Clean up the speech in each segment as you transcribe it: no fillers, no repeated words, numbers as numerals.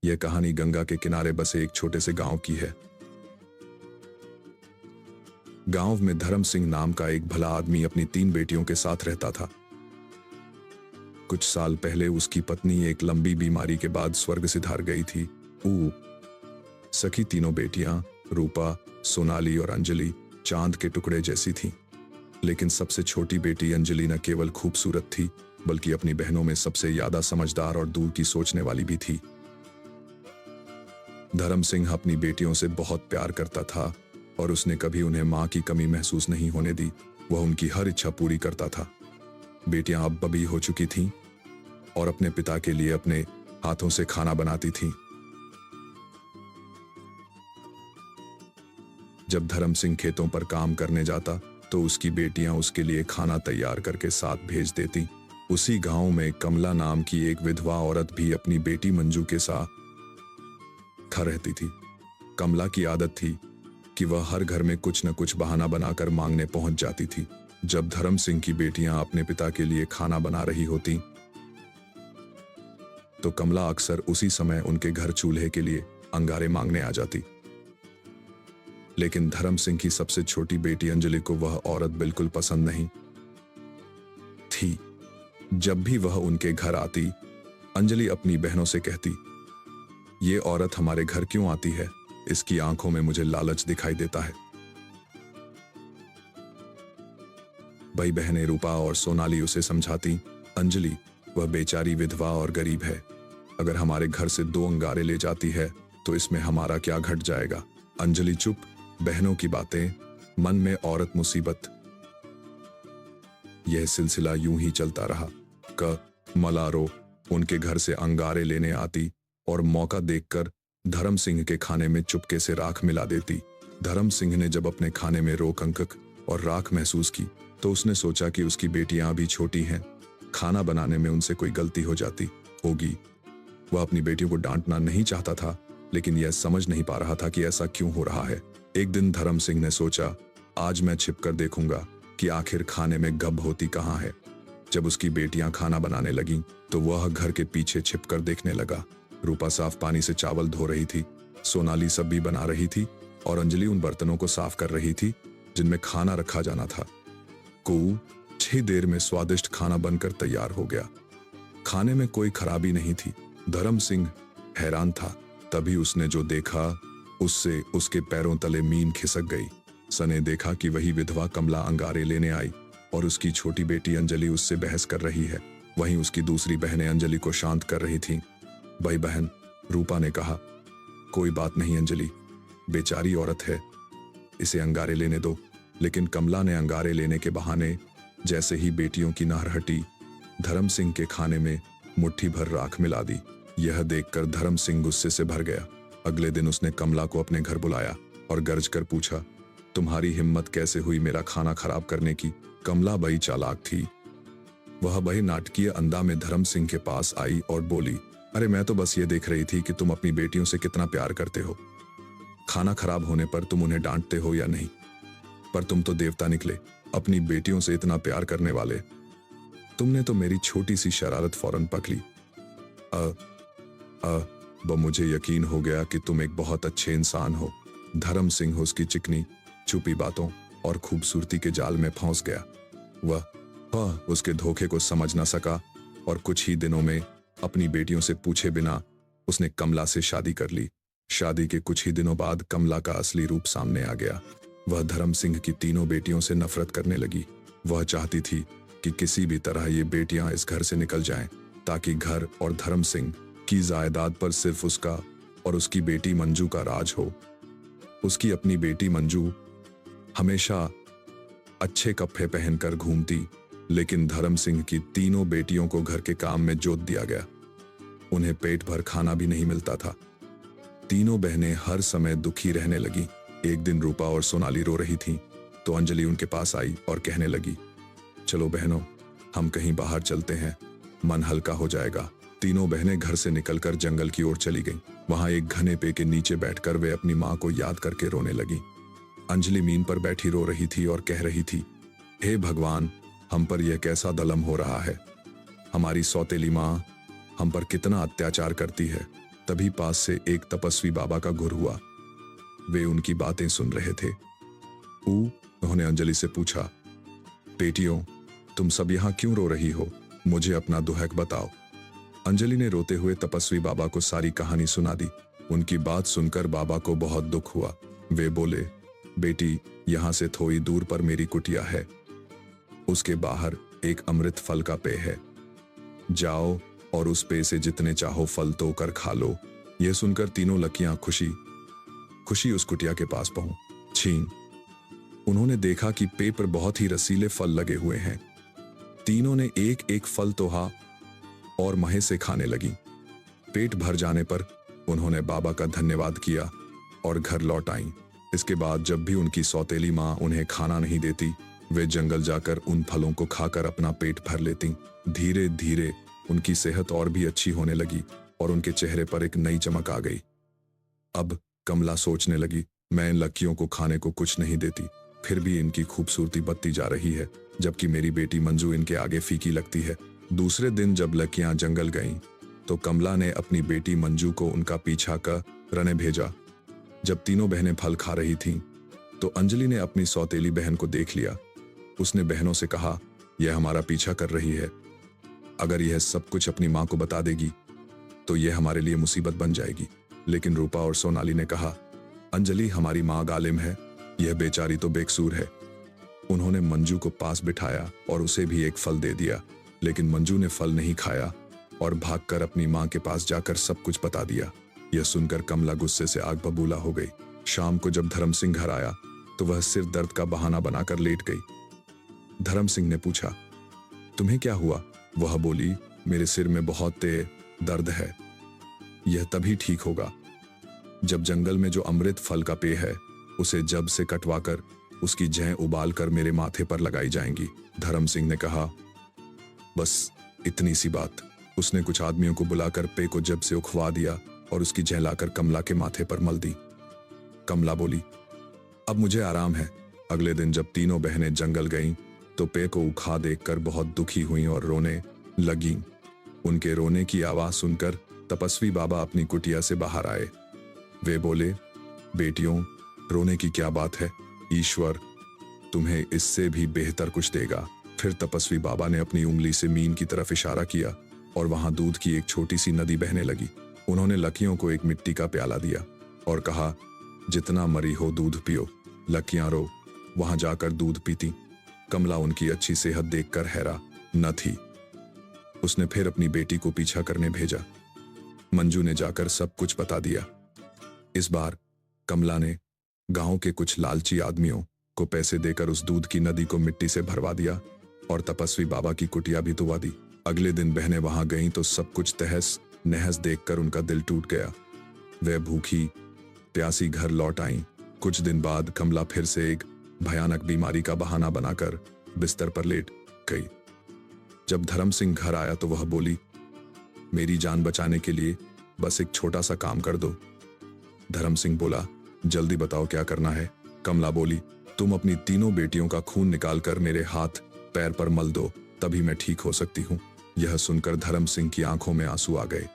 यह कहानी गंगा के किनारे बसे एक छोटे से गांव की है। गांव में धर्म सिंह नाम का एक भला आदमी अपनी 3 बेटियों के साथ रहता था। कुछ साल पहले उसकी पत्नी एक लंबी बीमारी के बाद स्वर्ग सिधार गई थी। सखी तीनों बेटियां रूपा, सोनाली और अंजलि चांद के टुकड़े जैसी थीं। लेकिन सबसे छोटी बेटी अंजलि न केवल खूबसूरत थी, बल्कि अपनी बहनों में सबसे ज्यादा समझदार और दूर की सोचने वाली भी थी। धर्म सिंह अपनी बेटियों से बहुत प्यार करता था और उसने कभी उन्हें मां की कमी महसूस नहीं होने दी। वह उनकी हर इच्छा पूरी करता था। बेटियां अब बड़ी हो चुकी थीं और अपने पिता के लिए अपने हाथों से खाना बनाती थीं। जब धर्म सिंह खेतों पर काम करने जाता तो उसकी बेटियां उसके लिए खाना तैयार करके साथ भेज देती। उसी गांव में कमला नाम की एक विधवा औरत भी अपनी बेटी मंजू के साथ रहती थी। कमला की आदत थी कि वह हर घर में कुछ न कुछ बहाना बनाकर मांगने पहुंच जाती थी। जब धर्म सिंह की बेटियां अपने पिता के लिए खाना बना रही होती तो कमला अक्सर उसी समय उनके घर चूल्हे के लिए अंगारे मांगने आ जाती। लेकिन धर्म सिंह की सबसे छोटी बेटी अंजलि को वह औरत बिल्कुल पसंद नहीं थी। जब भी वह उनके घर आती, अंजलि अपनी बहनों से कहती, ये औरत हमारे घर क्यों आती है? इसकी आंखों में मुझे लालच दिखाई देता है। भाई बहनें रूपा और सोनाली उसे समझाती, अंजलि वह बेचारी विधवा और गरीब है। अगर हमारे घर से 2 अंगारे ले जाती है तो इसमें हमारा क्या घट जाएगा? अंजलि चुप। बहनों की बातें, मन में औरत मुसीबत। यह सिलसिला यूं ही चलता रहा। मलारो उनके घर से अंगारे लेने आती और मौका देखकर धर्म सिंह के खाने में चुपके से राख मिला देती। धर्म सिंह ने जब अपने खाने में रोकंकक और राख महसूस की तो उसने सोचा कि उसकी बेटियां अभी छोटी हैं, खाना बनाने में उनसे कोई गलती हो जाती होगी। वह अपनी बेटियों को डांटना नहीं चाहता था, लेकिन यह समझ नहीं पा रहा था कि ऐसा क्यों हो रहा है। एक दिन धर्म सिंह ने सोचा, आज मैं छिपकर देखूंगा कि आखिर खाने में गब होती कहाँ है। जब उसकी बेटियां खाना बनाने लगीं तो वह घर के पीछे छिपकर देखने लगा। रूपा साफ पानी से चावल धो रही थी, सोनाली सब्जी बना रही थी और अंजलि उन बर्तनों को साफ कर रही थी जिनमें खाना रखा जाना था। 6 देर में स्वादिष्ट खाना बनकर तैयार हो गया। खाने में कोई खराबी नहीं थी। धर्म सिंह हैरान था। तभी उसने जो देखा उससे उसके पैरों तले मीन खिसक गई। सने देखा कि वही विधवा कमला अंगारे लेने आई और उसकी छोटी बेटी अंजलि उससे बहस कर रही है। वहीं उसकी दूसरी बहनें अंजलि को शांत कर रही थीं। भाई बहन रूपा ने कहा, कोई बात नहीं अंजलि, बेचारी औरत है, इसे अंगारे लेने दो। लेकिन कमला ने अंगारे लेने के बहाने जैसे ही बेटियों की नार हटी, धर्म सिंह के खाने में मुट्ठी भर राख मिला दी। यह देखकर धर्म सिंह गुस्से से भर गया। अगले दिन उसने कमला को अपने घर बुलाया और गरज कर पूछा, तुम्हारी हिम्मत कैसे हुई मेरा खाना खराब करने की? कमला बड़ी चालाक थी। वह बड़े नाटकीय अंदाज में धर्म सिंह के पास आई और बोली, अरे मैं तो बस ये देख रही थी कि तुम अपनी बेटियों से कितना प्यार करते हो। खाना खराब होने पर तुम उन्हें डांटते हो या नहीं? पर तुम तो देवता निकले, अपनी बेटियों से इतना प्यार करने वाले। तुमने तो मेरी छोटी सी शरारत फौरन पकड़ी। मुझे यकीन हो गया कि तुम एक बहुत अच्छे इंसान हो। धर्म सिंह उसकी चिकनी छुपी बातों और खूबसूरती के जाल में फंस गया। वह उसके धोखे को समझ न सका और कुछ ही दिनों में अपनी बेटियों से पूछे बिना उसने कमला से शादी कर ली। शादी के कुछ ही दिनों बाद कमला का असली रूप सामने आ गया। वह धर्म सिंह की तीनों बेटियों से नफरत करने लगी। वह चाहती थी कि किसी भी तरह ये बेटियां इस घर से निकल जाएं, ताकि घर और धर्म सिंह की जायदाद पर सिर्फ उसका और उसकी बेटी मंजू का राज हो। उसकी अपनी बेटी मंजू हमेशा अच्छे कपड़े पहनकर घूमती, लेकिन धर्म सिंह की तीनों बेटियों को घर के काम में जोत दिया गया। उन्हें पेट भर खाना भी नहीं मिलता था। तीनों बहनें हर समय दुखी रहने लगी। एक दिन रूपा और सोनाली रो रही थीं, तो अंजलि उनके पास आई और कहने लगी, चलो बहनों, हम कहीं बाहर चलते हैं, मन हल्का हो जाएगा। तीनों बहनें घर से निकलकर जंगल की ओर चली गईं। वहां एक घने पेड़ के नीचे बैठकर वे अपनी मां को याद करके रोने लगी। अंजलि मीन पर बैठी रो रही थी और कह रही थी, हे भगवान, हम पर यह कैसा दलम हो रहा है। हमारी सौतेली मां हम पर कितना अत्याचार करती है। तभी पास से एक तपस्वी बाबा का गुर हुआ। वे उनकी बातें सुन रहे थे। उन्होंने अंजलि से पूछा, बेटियों, तुम सब यहाँ क्यों रो रही हो? मुझे अपना दुहक बताओ। अंजलि ने रोते हुए तपस्वी बाबा को सारी कहानी सुना दी। उनकी बात सुनकर बाबा को बहुत दुख हुआ। वे बोले, बेटी, यहाँ से थोड़ी दूर पर मेरी कुटिया है। उसके बाहर एक अमृत फल का पेड़ है। जाओ और उस पेड़ से जितने चाहो फल तोड़कर खा लो। यह सुनकर तीनों लड़कियां खुशी खुशी उस कुटिया के पास पहुंची। उन्होंने देखा कि पेड़ पर बहुत ही रसीले फल लगे हुए हैं। तीनों ने एक एक फल तोड़ा और महे से खाने लगी। पेट भर जाने पर उन्होंने बाबा का धन्यवाद किया और घर लौट आईं। इसके बाद जब भी उनकी सौतेली माँ उन्हें खाना नहीं देती, वे जंगल जाकर उन फलों को खाकर अपना पेट भर लेती। धीरे धीरे उनकी सेहत और भी अच्छी होने लगी और उनके चेहरे पर एक नई चमक आ गई। अब कमला सोचने लगी, मैं इन लड़कियों को खाने को कुछ नहीं देती, फिर भी इनकी खूबसूरती बढ़ती जा रही है, जबकि मेरी बेटी मंजू इनके आगे फीकी लगती है। दूसरे दिन जब लड़कियां जंगल गईं, तो कमला ने अपनी बेटी मंजू को उनका पीछा करने भेजा। जब तीनों बहनें फल खा रही थीं, तो अंजलि ने अपनी सौतेली बहन को देख लिया। उसने बहनों से कहा, यह हमारा पीछा कर रही है। अगर यह सब कुछ अपनी माँ को बता देगी तो यह हमारे लिए मुसीबत बन जाएगी। लेकिन रूपा और सोनाली ने कहा, अंजलि हमारी माँ गालिम है, यह बेचारी तो बेकसूर है। उन्होंने मंजू को पास बिठाया और उसे भी एक फल दे दिया, लेकिन मंजू ने फल नहीं खाया और भागकर अपनी माँ के पास जाकर सब कुछ बता दिया। यह सुनकर कमला गुस्से से आग बबूला हो गई। शाम को जब धर्म सिंह घर आया तो वह सिर दर्द का बहाना बनाकर लेट गई। धर्म सिंह ने पूछा, तुम्हें क्या हुआ? वह बोली, मेरे सिर में बहुत तेज दर्द है। यह तभी ठीक होगा जब जंगल में जो अमृत फल का पेड़ है उसे जब से कटवाकर उसकी जड़ उबाल कर मेरे माथे पर लगाई जाएंगी। धर्म सिंह ने कहा, बस इतनी सी बात। उसने कुछ आदमियों को बुलाकर पेड़ को जब से उखवा दिया और उसकी जड़ लाकर कमला के माथे पर मल दी। कमला बोली, अब मुझे आराम है। अगले दिन जब तीनों बहनें जंगल गईं, तो पेड़ को उखा देखकर बहुत दुखी हुईं और रोने लगीं। उनके रोने की आवाज सुनकर तपस्वी बाबा अपनी कुटिया से बाहर आए। वे बोले, बेटियों, रोने की क्या बात है? ईश्वर तुम्हें इससे भी बेहतर कुछ देगा। फिर तपस्वी बाबा ने अपनी उंगली से मीन की तरफ इशारा किया और वहां दूध की एक छोटी सी नदी बहने लगी। उन्होंने लड़कियों को एक मिट्टी का प्याला दिया और कहा, जितना मरी हो दूध पियो। लड़कियां रो वहां जाकर दूध पीती। कमला उनकी अच्छी सेहत देखकर हैरान न थी। उसने फिर अपनी बेटी को पीछा करने भेजा। मंजू ने जाकर सब कुछ बता दिया। इस बार कमला ने गांव के कुछ लालची आदमियों को पैसे देकर उस दूध की नदी को मिट्टी से भरवा दिया और तपस्वी बाबा की कुटिया भी धुआ दी। अगले दिन बहनें वहां गईं तो सब कुछ तहस नहस देखकर उनका दिल टूट गया। वे भूखी प्यासी घर लौट आईं। कुछ दिन बाद कमला फिर से एक भयानक बीमारी का बहाना बनाकर बिस्तर पर लेट गई। जब धर्म सिंह घर आया तो वह बोली, मेरी जान बचाने के लिए बस एक छोटा सा काम कर दो। धर्म सिंह बोला, जल्दी बताओ क्या करना है। कमला बोली, तुम अपनी तीनों बेटियों का खून निकालकर मेरे हाथ पैर पर मल दो, तभी मैं ठीक हो सकती हूँ। यह सुनकर धर्म सिंह की आंखों में आंसू आ गए।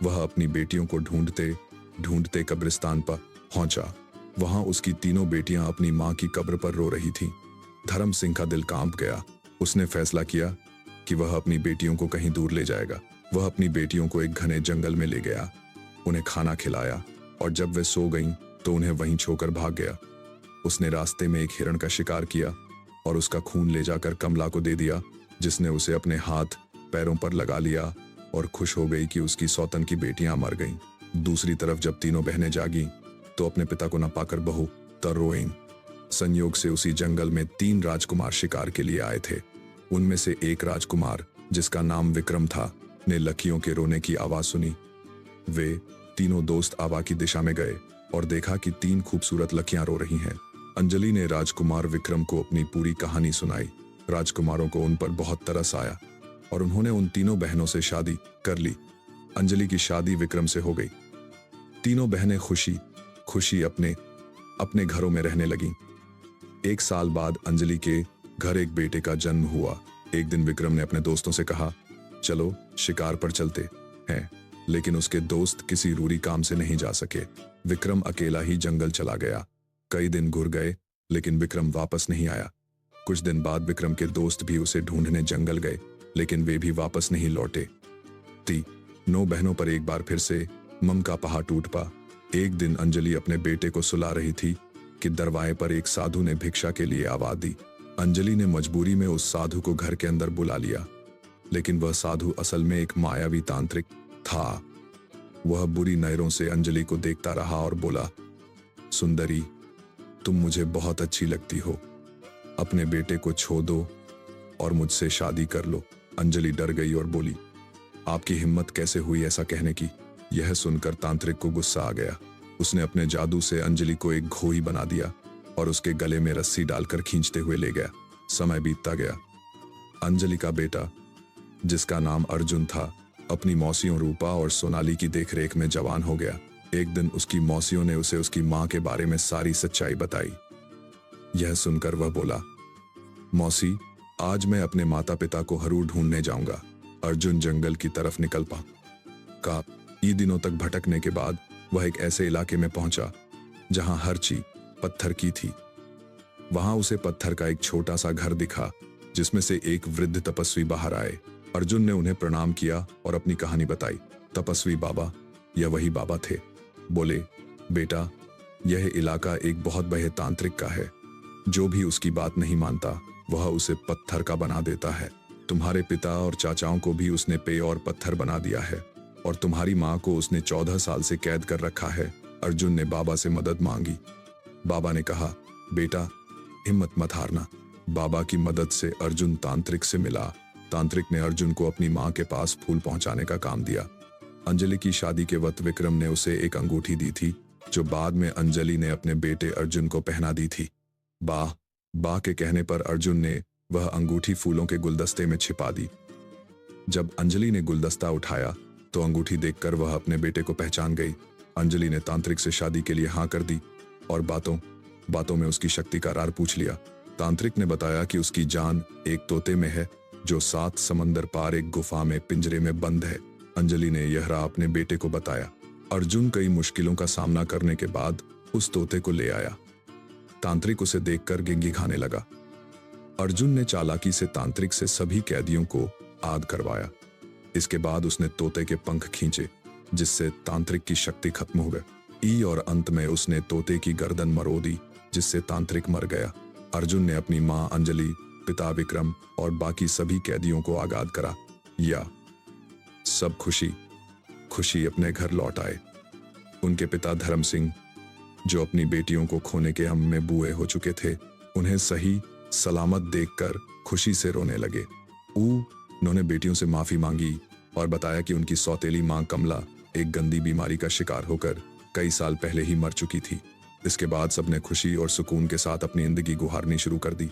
वह अपनी बेटियों को ढूंढते ढूंढते कब्रिस्तान पर पहुंचा। वहां उसकी तीनों बेटियां अपनी मां की कब्र पर रो रही थीं। धर्म सिंह का दिल कांप गया। उसने फैसला किया कि वह अपनी बेटियों को कहीं दूर ले जाएगा। वह अपनी बेटियों को एक घने जंगल में ले गया, उन्हें खाना खिलाया और जब वे सो गईं तो उन्हें वहीं छोड़कर भाग गया। उसने रास्ते में एक हिरण का शिकार किया और उसका खून ले जाकर कमला को दे दिया, जिसने उसे अपने हाथ पैरों पर लगा लिया और खुश हो गई कि उसकी सौतन की बेटियां मर गईं। दूसरी तरफ जब तीनों बहनें जागीं तो अपने पिता को न पाकर बहु तर रोईं। संयोग से उसी जंगल में 3 राजकुमार शिकार के लिए आए थे। उनमें से एक राजकुमार, जिसका नाम विक्रम था, ने लड़कियों के रोने की आवाज सुनी। वे तीनों दोस्त आवा की दिशा में गए और देखा कि 3 खूबसूरत लड़कियां रो रही हैं। अंजलि ने राजकुमार विक्रम को अपनी पूरी कहानी सुनाई। राजकुमारों को उन पर बहुत तरस आया और उन्होंने उन तीनों बहनों से शादी कर ली। अंजलि की शादी विक्रम से हो गई। तीनों बहनें खुशी खुशी अपने घरों में रहने लगीं। 1 साल बाद अंजलि के घर एक बेटे का जन्म हुआ। एक दिन विक्रम ने अपने दोस्तों से कहा, चलो शिकार पर चलते हैं। लेकिन उसके दोस्त किसी जरूरी काम से नहीं जा सके। विक्रम अकेला ही जंगल चला गया। कई दिन गुजर गए, लेकिन विक्रम वापस नहीं आया। कुछ दिन बाद विक्रम के दोस्त भी उसे ढूंढने जंगल गए, लेकिन वे भी वापस नहीं लौटे। 9 बहनों पर एक बार फिर से मम का पहाड़ टूट पा। एक दिन अंजलि अपने बेटे को सुला रही थी कि दरवाजे पर एक साधु ने भिक्षा के लिए आवाज दी। अंजलि ने मजबूरी में उस साधु को घर के अंदर बुला लिया, लेकिन वह साधु असल में एक मायावी तांत्रिक था। वह बुरी नजरों से अंजलि को देखता रहा और बोला, सुंदरी, तुम मुझे बहुत अच्छी लगती हो, अपने बेटे को छोड़ दो और मुझसे शादी कर लो। अंजलि डर गई और बोली, आपकी हिम्मत कैसे हुई ऐसा कहने की? यह सुनकर तांत्रिक को गुस्सा आ गया। उसने अपने जादू से अंजलि को एक घोड़ी बना दिया और उसके गले में रस्सी डालकर खींचते हुए ले गया। समय बीतता गया। अंजलि का बेटा, जिसका नाम अर्जुन था, अपनी मौसियों रूपा और सोनाली की देखरेख में जवान हो गया। एक दिन उसकी मौसियों ने उसे उसकी मां के बारे में सारी सच्चाई बताई। यह सुनकर वह बोला, मौसी, आज मैं अपने माता पिता को जरूर ढूंढने जाऊंगा। अर्जुन जंगल की तरफ निकल पड़ा। कई दिनों तक भटकने के बाद वह एक ऐसे इलाके में पहुंचा जहां हर चीज पत्थर की थी। वहां उसे पत्थर का एक छोटा सा घर दिखा, जिसमें से एक वृद्ध तपस्वी बाहर आए। अर्जुन ने उन्हें प्रणाम किया और अपनी कहानी बताई। तपस्वी बाबा, यह वही बाबा थे। बोले, बेटा, यह इलाका एक बहुत बड़े तांत्रिक का है। जो भी उसकी बात नहीं मानता, वह उसे पत्थर का बना देता है। तुम्हारे पिता और चाचाओं को भी उसने पेय और पत्थर बना दिया है, और तुम्हारी माँ को उसने 14 साल से कैद कर रखा है। अर्जुन ने बाबा से मदद मांगी। बाबा ने कहा, बेटा, हिम्मत मत हारना। बाबा की मदद से अर्जुन तांत्रिक से मिला। तांत्रिक ने अर्जुन को अपनी माँ के पास फूल पहुंचाने का काम दिया। अंजलि की शादी के वक्त विक्रम ने उसे एक अंगूठी दी थी, जो बाद में अंजलि ने अपने बेटे अर्जुन को पहना दी थी। बा के कहने पर अर्जुन ने वह अंगूठी फूलों के गुलदस्ते में छिपा दी। जब अंजलि ने गुलदस्ता उठाया तो अंगूठी देखकर वह अपने बेटे को पहचान गई। अंजलि ने तांत्रिक से शादी के लिए हाँ कर दी और बातों में उसकी शक्ति का राज पूछ लिया। तांत्रिक ने बताया कि उसकी जान एक तोते में है, जो 7 समंदर पार एक गुफा में पिंजरे में बंद है। अंजलि ने यह राज अपने बेटे को बताया। अर्जुन कई मुश्किलों का सामना करने के बाद उस तोते को ले आया। तांत्रिक उसे देखकर गिंगी खाने लगा। अर्जुन ने चालाकी से तांत्रिक से सभी कैदियों को आद करवाया। इसके बाद उसने तोते के पंख खींचे, जिससे तांत्रिक की शक्ति खत्म हो गई और अंत में उसने तोते की गर्दन मरोड़ दी, जिससे तांत्रिक मर गया। अर्जुन ने अपनी मां अंजलि, पिता विक्रम और बाकी सभी कैदियों को आगाद करा। या सब खुशी अपने घर लौट आए। उनके पिता धर्म सिंह, जो अपनी बेटियों को खोने के गम में बूढ़े हो चुके थे, उन्हें सही सलामत देखकर खुशी से रोने लगे। उन्होंने बेटियों से माफी मांगी और बताया कि उनकी सौतेली मां कमला एक गंदी बीमारी का शिकार होकर कई साल पहले ही मर चुकी थी। इसके बाद सबने खुशी और सुकून के साथ अपनी जिंदगी गुजारनी शुरू कर दी।